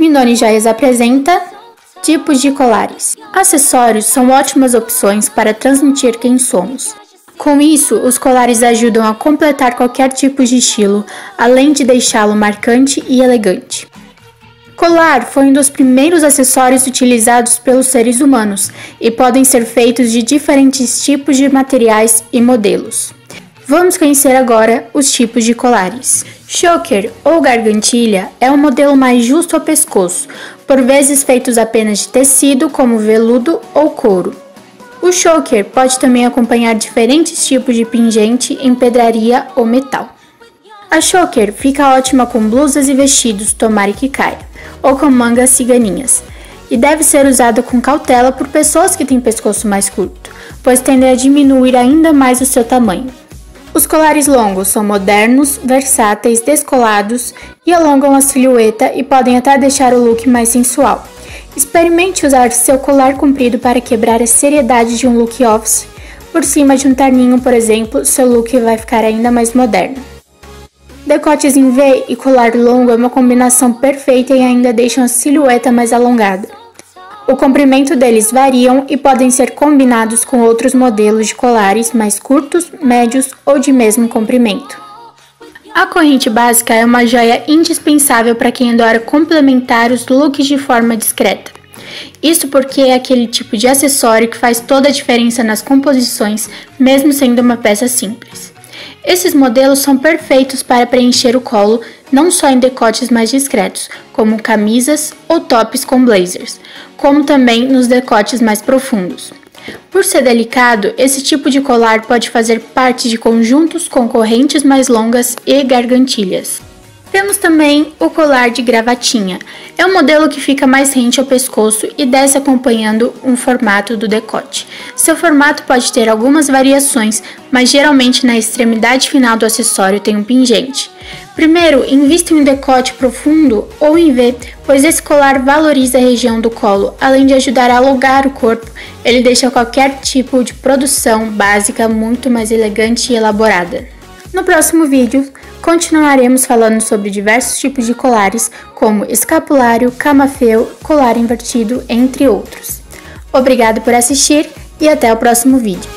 Mindoni Joias apresenta tipos de colares. Acessórios são ótimas opções para transmitir quem somos. Com isso, os colares ajudam a completar qualquer tipo de estilo, além de deixá-lo marcante e elegante. Colar foi um dos primeiros acessórios utilizados pelos seres humanos e podem ser feitos de diferentes tipos de materiais e modelos. Vamos conhecer agora os tipos de colares. Choker ou gargantilha é um modelo mais justo ao pescoço, por vezes feitos apenas de tecido como veludo ou couro. O choker pode também acompanhar diferentes tipos de pingente em pedraria ou metal. A choker fica ótima com blusas e vestidos, tomara que caia, ou com mangas ciganinhas, e deve ser usada com cautela por pessoas que têm pescoço mais curto, pois tendem a diminuir ainda mais o seu tamanho. Os colares longos são modernos, versáteis, descolados e alongam a silhueta e podem até deixar o look mais sensual. Experimente usar seu colar comprido para quebrar a seriedade de um look office. Por cima de um terninho, por exemplo, seu look vai ficar ainda mais moderno. Decotes em V e colar longo é uma combinação perfeita e ainda deixam a silhueta mais alongada. O comprimento deles variam e podem ser combinados com outros modelos de colares mais curtos, médios ou de mesmo comprimento. A corrente básica é uma joia indispensável para quem adora complementar os looks de forma discreta. Isso porque é aquele tipo de acessório que faz toda a diferença nas composições, mesmo sendo uma peça simples. Esses modelos são perfeitos para preencher o colo, não só em decotes mais discretos, como camisas ou tops com blazers, como também nos decotes mais profundos. Por ser delicado, esse tipo de colar pode fazer parte de conjuntos com correntes mais longas e gargantilhas. Temos também o colar de gravatinha. É um modelo que fica mais rente ao pescoço e desce acompanhando um formato do decote. Seu formato pode ter algumas variações, mas geralmente na extremidade final do acessório tem um pingente. Primeiro, invista em um decote profundo ou em V, pois esse colar valoriza a região do colo, além de ajudar a alongar o corpo. Ele deixa qualquer tipo de produção básica muito mais elegante e elaborada. No próximo vídeo, continuaremos falando sobre diversos tipos de colares, como escapulário, camafeu, colar invertido, entre outros. Obrigado por assistir e até o próximo vídeo.